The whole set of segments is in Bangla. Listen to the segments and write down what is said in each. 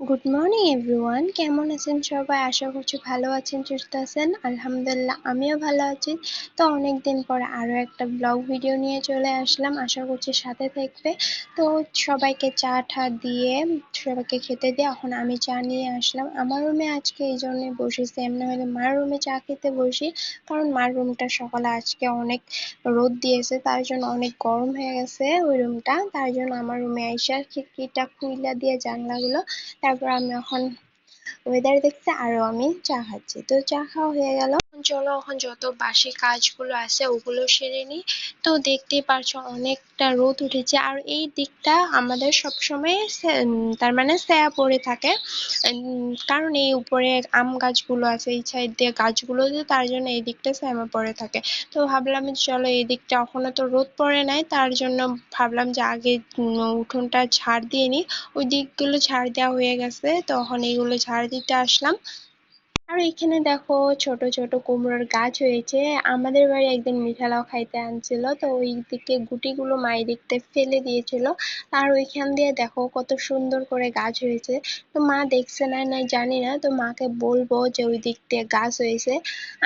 গুড মর্নিং এভরিওয়ান, কেমন আছেন সবাই? আশা করছি ভালো আছেন, সুস্থ আছেন। আলহামদুলিল্লাহ আমিও ভালো আছি। তো অনেকদিন পর আরও একটা ব্লগ ভিডিও নিয়ে চলে আসলাম, আশা করছি সাথে থাকবে। তো সবাইকে চা ঠা দিয়ে সবাইকে খেতে দিয়ে এখন আমি চা নিয়ে আসলাম আমার রুমে। আজকে এই জন্যে বসেছি, এমনি হলে মার রুমে চা খেতে বসি, কারণ মার রুমটা সকালে আজকে অনেক রোদ দিয়েছে, তার জন্য অনেক গরম হয়ে গেছে ওই রুমটা। তার জন্য আমার রুমে আইসা খিড়কিটা খুইলা দিয়ে জানলাগুলো, তারপর আমি এখন ওয়েদার দেখতে আরো আমি চা খাচ্ছি। তো চা খাওয়া হয়ে গেল, চলো এখন যত বাসি কাজগুলো আছে ওগুলো সেরে নিই। তো দেখতেই পারছো অনেকটা রোদ উঠেছে, আর এই দিকটা আমাদের সবসময় তার মানে ছায়া পড়ে থাকে, কারণ এই উপরে আম গাছগুলো আছে, এই সাইড দিয়ে গাছগুলো দিয়ে, তার জন্য এই দিকটা ছায়া পড়ে থাকে। তো ভাবলাম চলো এই দিকটা এখনো তো রোদ পড়ে নাই, তার জন্য ভাবলাম যে আগে উঠোনটা ঝাড় দিয়ে নিই। ওই দিকগুলো ঝাড় দেওয়া হয়ে গেছে, তখন এইগুলো ঝাড় দিতে আসলাম। আর এখানে দেখো ছোট ছোট কুমড়োর গাছ হয়েছে। আমাদের বাড়ি একদিন মিঠালাও খাইতে আনছিল, তো ওই দিকে গুটিগুলো মাই দেখতে ফেলে দিয়েছিল। আর ওইখান দিয়ে দেখো কত সুন্দর করে গাছ হয়েছে। তো মা দেখছে না না জানি না, তো মাকে বলবো যে ওই দিক দিয়ে গাছ হয়েছে।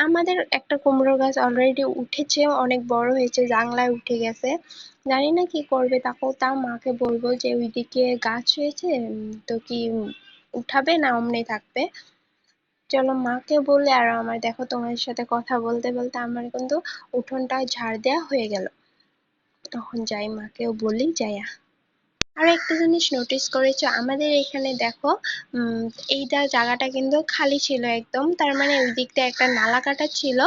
আমাদের একটা কুমড়োর গাছ অলরেডি উঠেছে, অনেক বড় হয়েছে, জাংলায় উঠে গেছে। জানি না কি করবে, তাও মাকে বলবো যে ওইদিকে গাছ হয়েছে, তো কি উঠাবে না অমনি থাকবে। চলো মাকে বলে, আর আমার দেখো তোমার সাথে কথা বলতে বলতে আমার কিন্তু উঠোনটা ঝাড় দেওয়া হয়ে গেল। তখন যাই মাকেও বলি যাইয়া। আর একটা জিনিস নোটিস করেছো আমাদের এখানে দেখো, উম এইটা জায়গাটা কিন্তু খালি ছিল একদম, তার মানে ওই দিকটা একটা নালা কাটা ছিল,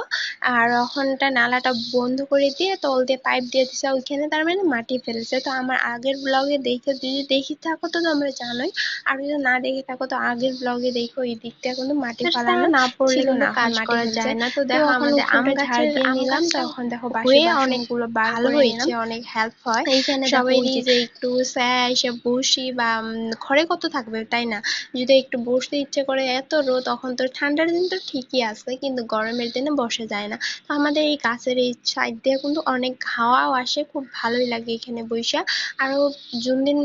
আর ওখানটা নালাটা বন্ধ করে দিয়ে তল দিয়ে পাইপ দিয়ে দিছে ওইখানে, তার মানে মাটি ফেলছে। তো আমার আগের ব্লগে দেখে যদি দেখি থাকো তো তোমরা জানোই, আর যদি না দেখে থাকো তো আগের ব্লগে দেখো এই দিকটা কিন্তু মাটি ফালানো না পড়লে ছিল কিন্তু না, এখন কাজ মাটি করা ফেলছে। যায় না। তো তো দেখো এখন আমাদের আম উঠোনটা ঝাড় গাছের দিয়ে আম নিলাম, গাছটা তখন দেখো বাসি হয়ে অনেক বাসনগুলো বার ভালো করে নিলাম। হয়েছে, অনেক হেল্প হয়। এইখানে দেখো ওই সবারই যে একটু ছায়া এসে বসি, বা ঘরে কত থাকবে তাই না, যদি একটু বসতে ইচ্ছে করে, এত রোদ। তখন তো ঠান্ডার দিন তো ঠিকই আছে, কিন্তু গরমের দিনে বসে যায় না। তো আমাদের এই গাছের এই সাইড দিয়ে কিন্তু অনেক হাওয়াও আসে, খুব ভালোই লাগে এখানে বইসা। আরো যোন দিন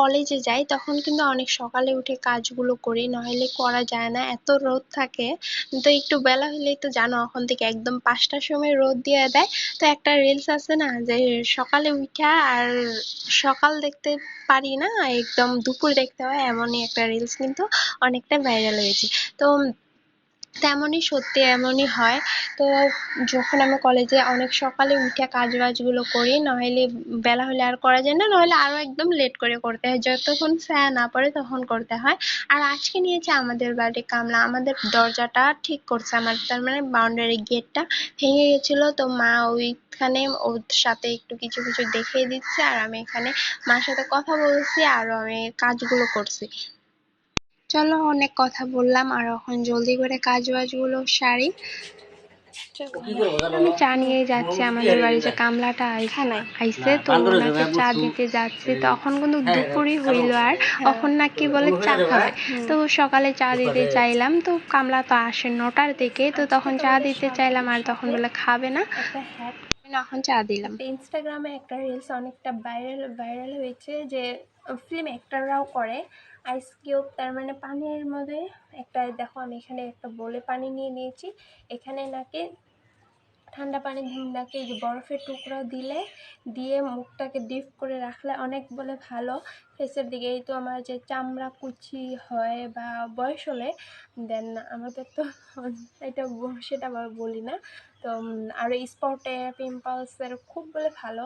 কলেজে যাই তখন কিন্তু অনেক সকালে উঠে কাজগুলো করি, নইলে করা যায় না, এত রোদ থাকে। তো একটু বেলা হলেই তো জানো এখন থেকে একদম 5টার সময় রোদ দিয়ে দেয়। তো একটা রিলস আছে না যে সকালে উঠা আর সকাল দেখতে পারি না, একদম দুপুর দেখতে হয়, এমনই একটা রিলস কিন্তু অনেকটা ভাইরাল হয়েছে। তো তেমনই সত্যি এমনই হয়। তো যখন আমি কলেজে অনেক সকালে উঠে কাজ বাজগুলো করি, নইলে বেলা হলে আর করা যায় না, নইলে আরো একদম লেট করে করতে হয়, যতক্ষণ ছায়া না পড়ে তখন করতে হয়। আর আজকে নিয়েছে আমাদের বাড়ি কামলা, আমাদের দরজাটা ঠিক করছে, আমার তার মানে বাউন্ডারি গেটটা ভেঙে গেছিল। তো মা ওইখানে ওর সাথে একটু কিছু কিছু দেখিয়ে দিচ্ছে, আর আমি এখানে মার সাথে কথা বলছি, আর আমি কাজগুলো করছি। চলো অনেক কথা বললাম, আর এখন জলদি করে কাজ বাজগুলো সারি। আমি চা নিয়ে যাচ্ছি, আমাদের বাড়ি যে কামলাটা আইছে, তো ওনাকে চা দিতে যাচ্ছি। তখন কিন্তু দুপুরই হইল, আর এখন নাকি বলে চা খাবে। তো সকালে চা দিতে চাইলাম, তো কামলা তো আসে 9টার দিকে, তো তখন চা দিতে চাইলাম, আর তখন বলে খাবে না, একটা হ্যাক, এখন চা দিলাম। একটা ইনস্টাগ্রামে একটা রিলস অনেকটা ভাইরাল হয়েছে, যে ফিল্ম অ্যাক্টররাও করে। আইস কিউব, তার মানে পানির মধ্যে একটা, দেখো আমি এখানে একটা বোলে পানি নিয়ে নিয়েছি, এখানে নাকি ঠান্ডা পানি নাকি এই যে বরফের টুকরো দিয়ে মুখটাকে ডিপ করে রাখলে অনেক বলে ভালো ফেসের দিকে। এই তো আমার যে চামড়া কুচি হয় বা বয়স হলে, দেন আমাদের তো এটা সেটা আবার বলি না। তো আর স্পটে পিম্পলসের খুব বলে ভালো।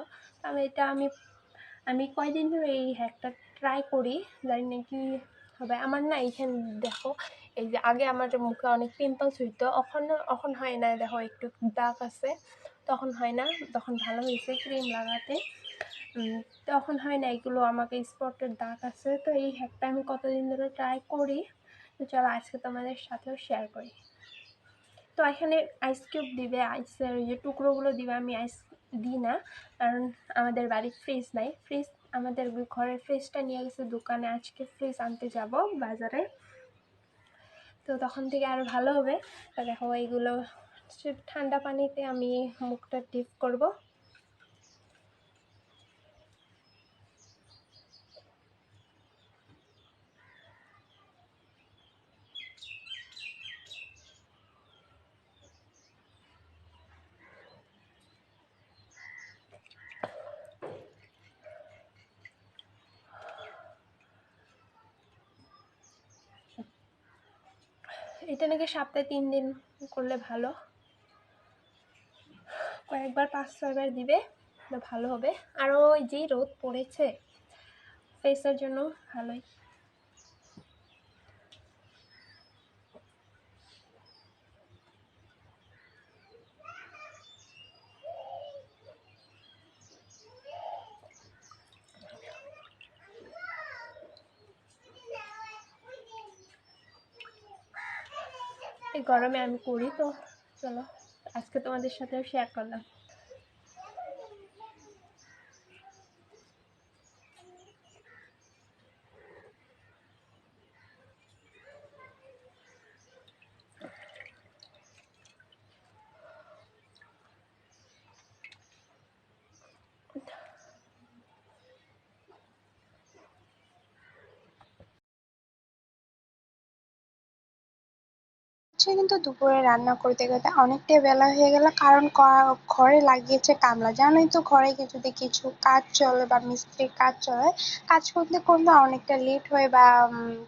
আমি কয়দিন ধরে এই হ্যাকটা ট্রাই করি, জানি না কি হবে। আমার না এইখানে দেখো, এই যে আগে আমার যে মুখে অনেক পিম্পলস হইতো, এখন হয় না, দেখো একটু দাগ আছে, তখন হয় না, তখন ভালো হয়েছে ক্রিম লাগাতে। তখন হয় না এগুলো, আমাকে স্পটের দাগ আছে। তো এই হ্যাকটা আমি কতদিন ধরে ট্রাই করি, তো চলো আজকে তোমাদের সাথেও শেয়ার করি। তো এখানে আইস কিউব দিবে, আইসের যে টুকরোগুলো দিবে। আমি আইস দিই না, কারণ আমাদের বাড়ির ফ্রিজ নাই। আমাদের ঘরের ফ্রিজটা নিয়ে গেছে দোকানে, আজকে ফ্রিজ আনতে যাব বাজারে, তো তখন থেকে আরও ভালো হবে। তো দেখো এইগুলো ঠান্ডা পানিতে আমি মুখটা ডিপ করব। এটা নাকি সপ্তাহে 3 দিন করলে ভালো, কয়েকবার 5-6 বার দিবে তো ভালো হবে। আরও ওই যে রোদ পড়েছে ফেসের জন্য ভালোই। এই গরমে আমি করি, তো চলো আজকে তোমাদের সাথেও শেয়ার করলাম। কিন্তু দুপুরে রান্না করতে করতে অনেকটাই বেলা হয়ে গেল, কারণ ঘরে লাগিয়েছে কামলা। জানোই তো, ঘরে যদি কিছু কাজ চলে বা মিস্ত্রির কাজ চলে, কাজ করতে করতে অনেকটা লেট হয় বা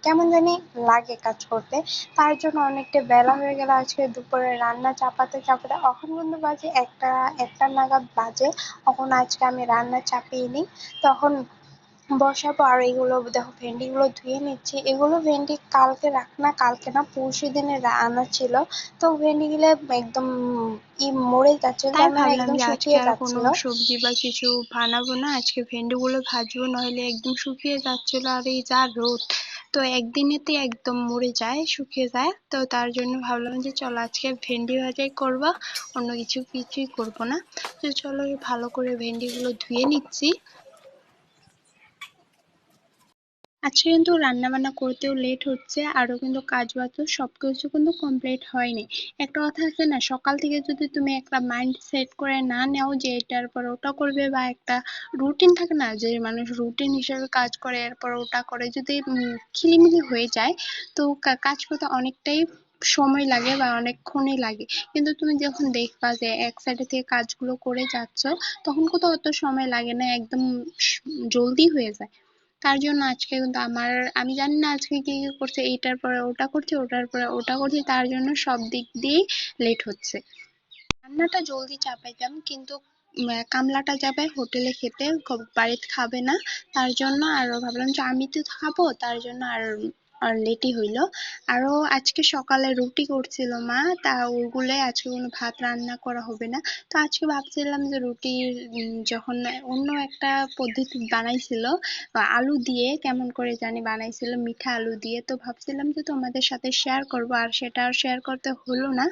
কেমন জানি লাগে কাজ করতে। তার জন্য অনেকটা বেলা হয়ে গেল আজকে দুপুরে রান্না চাপাতে চাপাতে। এখন কিন্তু বাজে একটা নাগাদ বাজে। এখন আজকে আমি রান্না চাপিয়ে নিই, তখন বসাবো। আর এগুলো দেখো, ভেন্ডিগুলো ধুয়ে নিচ্ছি। এগুলো ভেন্ডি কালকে না পরশু দিনে আনা ছিল। তো ভেন্ডিগুলো একদম মরে যাচ্ছিল, তাই মানে ভাবলাম একদম যে আজকে শুকিয়ে আর কোনো যাচ্ছিল। সবজি বা কিছু বানাবো না, আজকে ভেন্ডিগুলো ভাজবো, নইলে একদম শুকিয়ে যাচ্ছিল। আর এই যা রোদ, তো একদিনেতে একদম মরে যায়, শুকিয়ে যায়। তো তার জন্য ভাবলাম যে চলো আজকে ভেন্ডি ভাজাই করবো, অন্য কিছুই করবো না। তো চলো ভালো করে ভেন্ডিগুলো ধুয়ে নিচ্ছি। আজকে কিন্তু রান্নাবান্না করতেও লেট হচ্ছে, আরো কিন্তু কাজ বাজও সবকিছু কিন্তু কমপ্লিট হয়নি। একটা কথা আছে না, সকাল থেকে যদি তুমি একটা মাইন্ড সেট করে না নাও যে এটার পর ওটা করবে, বা একটা রুটিন থাকে না যে মানুষ রুটিন হিসেবে কাজ করে এরপর ওটা করে, যদি খিলিমিলি হয়ে যায় তো কাজ করতে অনেকটাই সময় লাগে বা অনেকক্ষণই লাগে। কিন্তু তুমি যখন দেখবা যে এক সাইডে থেকে কাজগুলো করে যাচ্ছ, তখন কোথাও অত সময় লাগে না, একদম জলদি হয়ে যায়। তার জন্য আজকে কিন্তু আমি জানি না আজকে কি কি করছে, এইটার পরে ওটা করছি, ওটার পরে ওটা করছি, তার জন্য সব দিক দিয়েই লেট হচ্ছে। রান্নাটা জলদি চাপাইতাম, কিন্তু কামলাটা যাবে হোটেলে খেতে, বাড়িতে খাবে না। তার জন্য আরো ভাবলাম যে আমি তো খাবো, তার জন্য আর লেটই হইলো। আরো আজকে সকালে রুটি করছিল মা, তা ওগুলো আজকে কোনো ভাত রান্না করা হবে না। তো আজকে ভাবছিলাম যে রুটির যখন অন্য একটা পদ্ধতি বানাইছিল, আলু দিয়ে কেমন করে জানি বানাইছিল, মিঠা আলু দিয়ে। তো ভাবছিলাম যে তোমাদের সাথে শেয়ার করবো, আর সেটা আর শেয়ার করতে হলো না।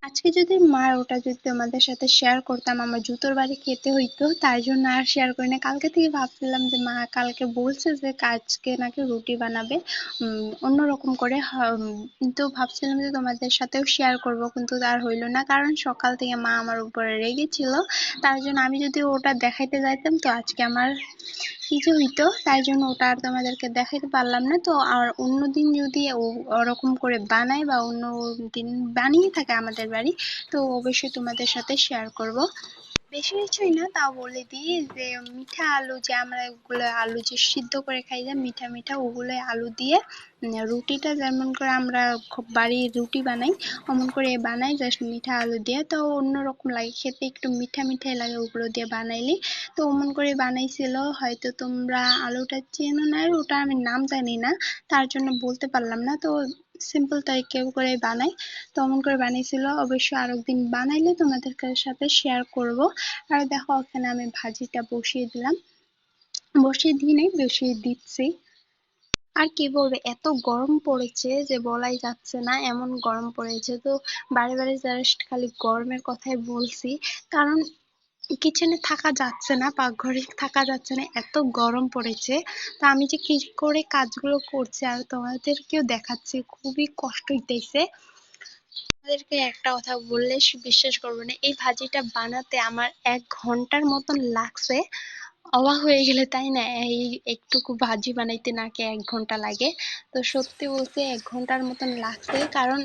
আজকে যদি মার ওটা যদি তোমাদের সাথে শেয়ার করতাম, আমার জুতোর বাড়ি খেতে হইতো, তাই জন্য আর শেয়ার করি না। কালকে থেকে ভাবছিলাম যে মা কালকে বলছে যে আজকে নাকি রুটি বানাবে অন্যরকম করে, কিন্তু ভাবছিলাম যে তোমাদের সাথেও শেয়ার করব, কিন্তু আর হইলো না, কারণ সকাল থেকে মা আমার উপরে রেগেছিল। তার জন্য আমি যদি ওটা দেখাইতে যাইতাম তো আজকে আমার কিছু হইতো, তাই জন্য ওটা আর তোমাদেরকে দেখাইতে পারলাম না। তো আর অন্যদিন যদি ওরকম করে বানাই বা অন্য দিন বানিয়ে থাকে আমাদের বাড়ি, তো অবশ্যই তোমাদের সাথে শেয়ার করব। বেশি কিছুই না, তাও বলে দিই যে মিঠা আলু, যে আমরা ওগুলো আলু যে সিদ্ধ করে খাই যে মিঠা মিঠা, ওগুলো আলু দিয়ে রুটিটা যেমন করে আমরা বাড়ির রুটি বানাই, অমন করে বানাই জাস্ট মিঠা আলু দিয়ে। তো অন্যরকম লাগে খেতে, একটু মিঠা মিঠাই লাগে ওগুলো দিয়ে বানাইলে। তো অমন করে বানাইছিল, হয়তো তোমরা আলুটা চেনো না, ওটা আমি নাম জানি না, তার জন্য বলতে পারলাম না। তো সিম্পল তরিকা করে বানাই, তো অমন করে বানিয়েছিল। অবশ্যই আরেকদিন বানাইলে তোমাদের সাথে শেয়ার করব। আর দেখো ওখানে আমি ভাজিটা বসিয়ে দিলাম, বসিয়ে দিই নাই, বসিয়ে দিচ্ছি। আর কি বলবে, এত গরম পড়েছে যে বলাই যাচ্ছে না, এমন গরম পড়েছে। তো বারে বারে জাস্ট খালি গরমের কথাই বলছি, কারণ কিচেনে থাকা যাচ্ছে না, পাকঘরে থাকা যাচ্ছে না, এত গরম পড়েছে। তো আমি যে কি করে কাজগুলো করছি আর তোমাদেরকেও দেখাচ্ছি, খুবই কষ্ট হইতেছে। তোমাদেরকে একটা কথা বললে বিশ্বাস করবে না, এই ভাজিটা বানাতে আমার 1 ঘন্টার মতন লাগছে। অবাক হয়ে গেলে তাই না, এই একটুকু ভাজি বানাইতে নাকি 1 ঘন্টা লাগে। তো সত্যি বলতে 1 ঘন্টার মতন লাগছে, কারণ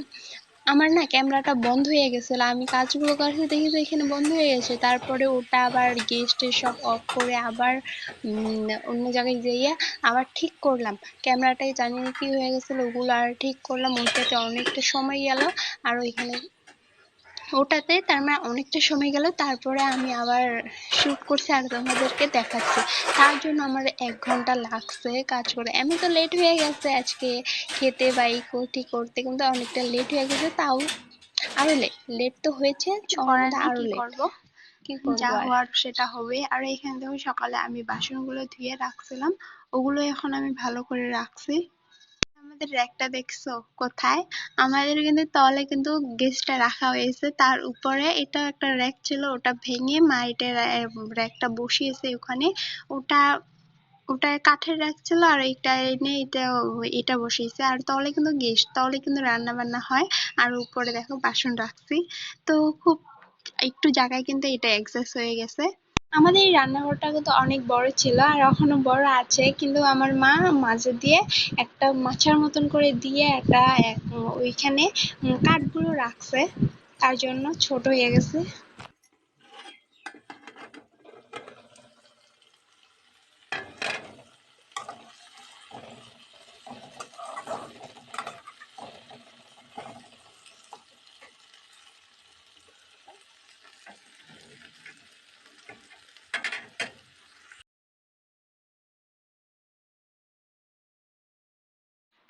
আমার না ক্যামেরাটা বন্ধ হয়ে গেছিল, আমি কাজগুলো করতে দেখি যে এখানে বন্ধ হয়ে গেছে। তারপরে ওটা আবার গেস্টের সব অফ করে আবার অন্য জায়গায় যেয়ে আবার ঠিক করলাম। ক্যামেরাটাই জানি না কি হয়ে গেছিল, ওগুলো আর ঠিক করলাম। ওইটাতে অনেকটা সময় গেল, আর ওইখানে ওটাতে তার মানে অনেকটা সময় গেল। তারপরে আমি আবার শুট করছি আর তোমাদেরকে দেখাচ্ছি। তার জন্য আমার 1 ঘন্টা লাগছে কাজ করে। এমনি তো লেট হয়ে গেছে আজকে খেতে বা এই করতে করতে, কিন্তু অনেকটা লেট হয়ে গেছে। তাও আরো লেট লেট তো হয়েছে, করার নেই, আরো লেট করবো, কি যা করবো আর। হওয়ার সেটা হবে। আর এখানে দেখো সকালে আমি বাসনগুলো ধুয়ে রাখছিলাম, ওগুলো এখন আমি ভালো করে রাখছি। আমাদের র্যাকটা দেখছো কোথায়? আমাদের কিন্তু তলে কিন্তু গেজটা রাখা হয়েছে, তার উপরে এটা একটা র্যাক ছিল, ওটা ভেঙে মা এটা র্যাকটা বসিয়েছে ওখানে। ওটা ওটা কাঠের র্যাক ছিল, আর এটা এনে এটা বসিয়েছে। আর তলে কিন্তু গেস্ট, তলে কিন্তু রান্না বান্না হয়। আর উপরে দেখো বাসন রাখছি। তো খুব একটু জায়গায় কিন্তু এটা অ্যাডজাস্ট হয়ে গেছে। আমাদের এই রান্নাঘরটা কিন্তু অনেক বড় ছিল, আর এখনো বড় আছে, কিন্তু আমার মা মাঝে দিয়ে একটা মাচার মতন করে দিয়ে একটা ওইখানে কাঠগুলো রাখছে, তার জন্য ছোট হয়ে গেছে।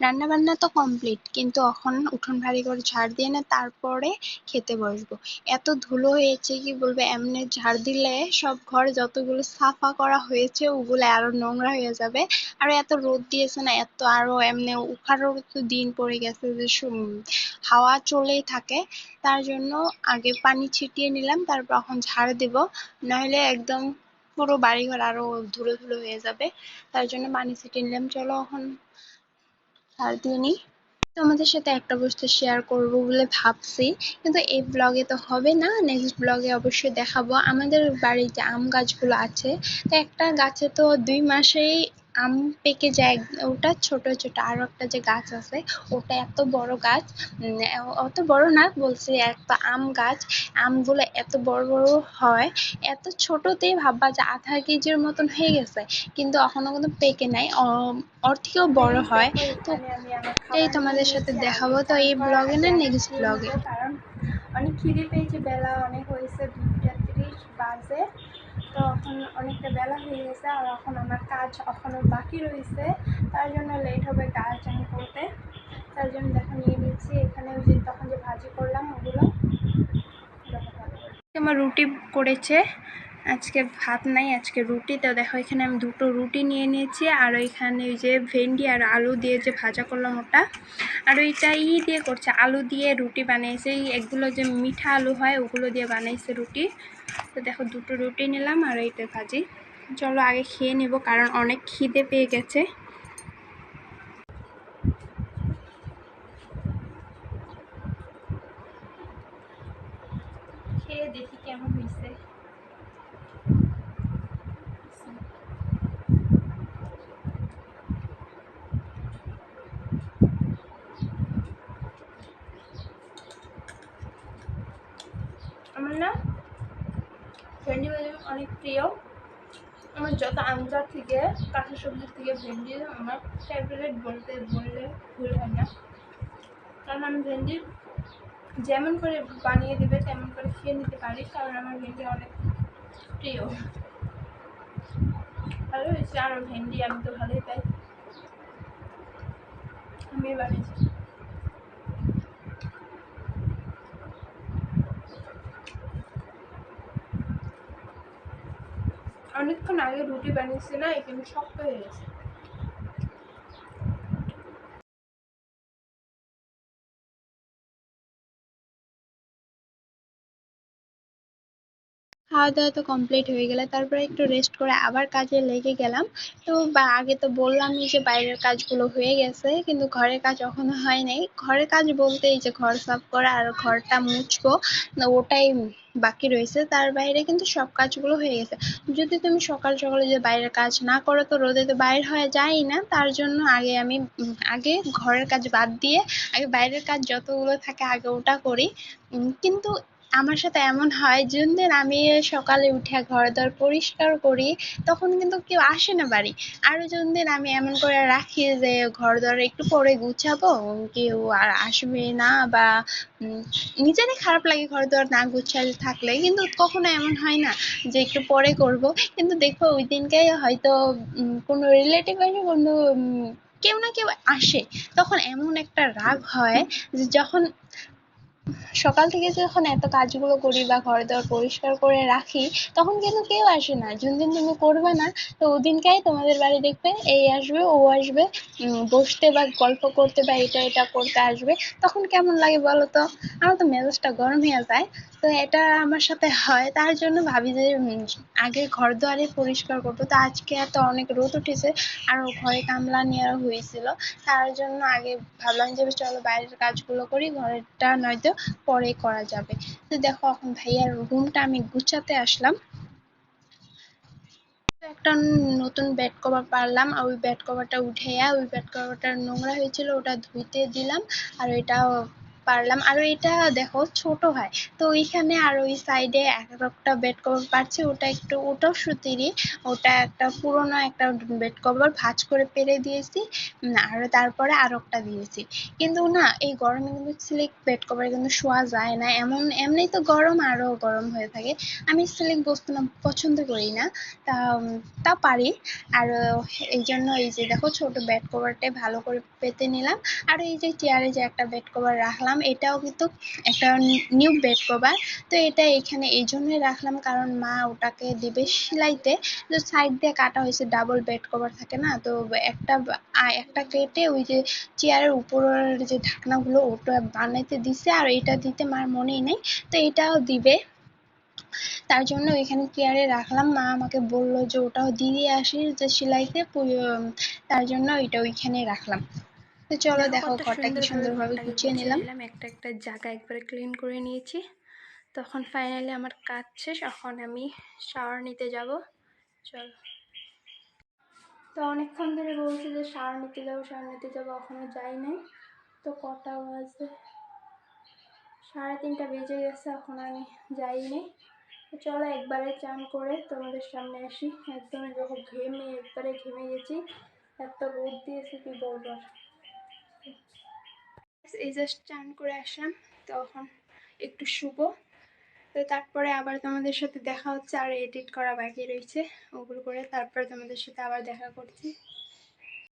রান্নাবান্না তো কমপ্লিট, কিন্তু এখন উঠোন ভারী করে ঝাড় দিয়ে না তারপরে খেতে বসবো। এত ধুলো হয়েছে কি বলবো, এমনি ঝাড় দিলে সব ঘর যতগুলো সাফা করা হয়েছে ওগুলো আরো নোংরা হয়ে যাবে। আর এত রোদ দিয়েছে না, এত আরো এমনি উখাড়ারও তো দিন পড়ে গেছে যে হাওয়া চলেই থাকে। তার জন্য আগে পানি ছিটিয়ে নিলাম, তারপর এখন ঝাড় দিব, নাহলে একদম পুরো বাড়িঘর আরো ধুলো ধুলো হয়ে যাবে। তার জন্য পানি ছিটিয়ে নিলাম। চলো এখন ঝাড় দিয়ে নিই। তোমাদের সাথে একটা বস্তু শেয়ার করব বলে ভাবছি, কিন্তু এই ব্লগে তো হবে না, নেক্সট ব্লগে অবশ্যই দেখাবো। আমাদের বাড়িতে আম গাছগুলো আছে, তো একটা গাছে তো 2 মাসেই আম পেকে যায়। ওটা ছোট ছোট, আরো একটা যে গাছ আছে ওটা এত বড় গাছ। অত বড় না বলছি, একটা আম গাছ, আমগুলো এত বড় বড় হয়। এত ছোটতেই ভাববা যে আধা কেজির মতন হয়ে গেছে, কিন্তু এখনো কিন্তু পেকে নাই, ওর থেকেও বড় গাইস হয়। দেখো তো এখানে আমি আমার এই খাবার নিয়ে তোমাদের সাথে নিয়েছি, দেখাবো আগে তো চান এই করার ব্লগে আগে না, আগে নেক্সট খেয়ে ব্লগে। নিব, কারণ অনেক খিদে পেয়েছে, বেলা অনেক হয়েছে, 2:30 বাজে। তো এখন অনেকটা বেলা হয়ে গেছে, আর এখন আমার কাজ এখনো বাকি রয়েছে, তার জন্য লেট হবে কাজ আমি করতে। তার জন্য দেখো নিয়ে নিচ্ছি এখানে, ওই যে তখন যে ভাজি করলাম ওগুলো। আমার রুটি করেছে, আজকে ভাত নাই, আজকে রুটি। তো দেখো এখানে আমি 2টো রুটি নিয়ে নিয়েছি, আর ওইখানে ওই যে ভেন্ডি আর আলু দিয়ে যে ভাজা করলাম ওটা। আর ওইটা দিয়ে করছে, আলু দিয়ে রুটি বানিয়েছে, এগুলো যে মিঠা আলু হয় ওগুলো দিয়ে বানাইছে রুটি। তো দেখো 2টো রুটি নিলাম আর এইটা ভাজি। চলো আগে খেয়ে নেব, কারণ অনেক খিদে পেয়ে গেছে। খেয়ে দেখি কেমন হয়েছে। আমার না ভেন্ডি ভাজি অনেক প্রিয়। আমার যত আঞ্জার থেকে, কাঁচা সবজির থেকে ভেন্ডি আমার ফেভারিট বলতে বললে ভুল হয় না, কারণ আমি ভেন্ডি যেমন করে বানিয়ে দেবে তেমন করে খেয়ে নিতে পারি, কারণ আমার ভেন্ডি অনেক প্রিয়। ভালো হয়েছে, আর ভেন্ডি আমি তো ভালোই পাই, আমি বানিয়েছি। অনেকক্ষণ আগে রুটি বানিয়েছি না, এখানে শক্ত হয়ে গেছে। খাওয়া দাওয়া তো কমপ্লিট হয়ে গেলে তারপরে একটু রেস্ট করে আবার কাজে লেগে গেলাম। তো বা আগে তো বললামই যে বাইরের কাজগুলো হয়ে গেছে, কিন্তু ঘরের কাজ এখনো হয় নাই। ঘরের কাজ বলতে এই যে ঘর সাফ করা আর ঘরটা মুছবো, না ওটাই বাকি রয়েছে। তার বাইরে কিন্তু সব কাজগুলো হয়ে গেছে। যদি তুমি সকাল সকালে যে বাইরের কাজ না করো তো রোদে তো বাইর হয়ে যায়ই না। তার জন্য আগে আমি আগে ঘরের কাজ বাদ দিয়ে আগে বাইরের কাজ যতগুলো থাকে আগে ওটা করি। কিন্তু আমার সাথে এমন হয় যেদিন আমি সকালে উঠে ঘর-দর পরিষ্কার করি তখন কিন্তু কেউ আসে না বাড়ি। আরো যেদিন আমি এমন করে রাখি যে ঘর-দর একটু পরে গুছাবো, কেউ আর আসবে না, বা উম নিজেরই খারাপ লাগে ঘর-দর না গুছালে থাকলে। কিন্তু কখনো এমন হয় না যে একটু পরে করব। কিন্তু দেখো ওই দিনকে হয়তো কোনো রিলেটিভ আসে, কোনো কেউ না কেউ আসে। তখন এমন একটা রাগ হয় যে যখন সকাল থেকে যখন এত কাজগুলো করি বা ঘর-দর পরিষ্কার করে রাখি তখন কিন্তু কেউ আসে না। যেদিন তুমি করবে না তো ওদিনকেই তোমাদের বাড়ি দেখবে এই আসবে ও আসবে, বসতে বা গল্প করতে বা এটা করতে আসবে। তখন কেমন লাগে বলো তো? আমার তো মেজাজটা গরম হয়ে যায়। তো এটা আমার সাথে হয়, তার জন্য ভাবি যে আগে ঘর-দুয়ারে পরিষ্কার করবো। তো আজকে এত অনেক রোদ উঠেছে আর ঘরে কামলা নেওয়া হয়েছিল। তার জন্য আগে ভাবলাম যে চলো বাইরের কাজগুলো করি, ঘরেরটা নয়তো পরে করা যাবে। তো দেখো এখন ভাইয়ার রুমটা আমি গুছাতে আসলাম। একটা নতুন বেড কভার পারলাম আর ওই বেড কভারটা উঠাইয়া ওই বেড কভারটা নোংরা হয়েছিল ওটা ধুইতে দিলাম। আর এটাও পারলাম। আর এটা দেখো ছোট হয়, তো ওইখানে আর ওই সাইডে একটা বেড কভার পারছি, ওটা একটু ওটাও সুতিরই। ওটা একটা পুরোনো একটা বেড কভার ভাঁজ করে পেরে দিয়েছি। আর তারপরে আর একটা দিয়েছি। কিন্তু না এই গরমে কিন্তু সিল্ক বেড কভারে কিন্তু শোয়া যায় না, এমন এমনি তো গরম আরো গরম হয়ে থাকে। আমি সিল্ক বস্তু না পছন্দ করি না। তা তা পারি। আর এই জন্য এই যে দেখো ছোট বেড কভারটাই ভালো করে পেতে নিলাম। আর এই যে চেয়ারে যে একটা বেড কভার রাখলাম এটাও কিন্তু একটা নিউ বেড কভার। তো এটা এখানে এই জন্যই রাখলাম কারণ মা ওটাকে দিবে সেলাইতে। তো সাইড দিয়ে কাটা হয়েছে, ডাবল বেড কভার থাকে না, তো একটা একটা কেটে ওই যে চেয়ারের উপরের যে ঢাকনাগুলো ওটা বানাইতে দিছে আর এটা দিতে মার মনেই নেই। তো এটাও দিবে, তার জন্য ওইখানে চেয়ারে রাখলাম। মা আমাকে বলল যে ওটাও দিয়ে আসিস যে সেলাইতে, তার জন্য ওইটা ওইখানে রাখলাম। তো চলো দেখো দেখো কত ঘরটা কি সুন্দরভাবে সুন্দরভাবে ঘরটাকে গুছিয়ে গুছিয়ে নিলাম। নিলাম, একটা একটা জায়গা একবারে ক্লিন করে নিয়েছি। তখন ফাইনালি আমার কাজ শেষ, এখন আমি শাওয়ার নিতে যাব। চলো। তো অনেকক্ষণ ধরে বলছি যে শাওয়ার নিতে যাবো শাওয়ার নিতে যাবো, এখনো যাই নাই। তো কটা বাজে, 3:30 বেজে গেছে, এখন আমি যাইনি। তো চলো একবারে চান করে তোমাদের সামনে আসি। একদম যখন একবারে ঘেমে গেছি, এত রোদ দিয়েছে কি বলবো। এই জাস্ট চান করে আসলাম, তখন একটু শুভ। তো তারপরে আবার তোমাদের সাথে দেখা হচ্ছে, আর এডিট করা বাকি রয়েছে, ওগুলো করে তারপরে তোমাদের সাথে আবার দেখা করছি।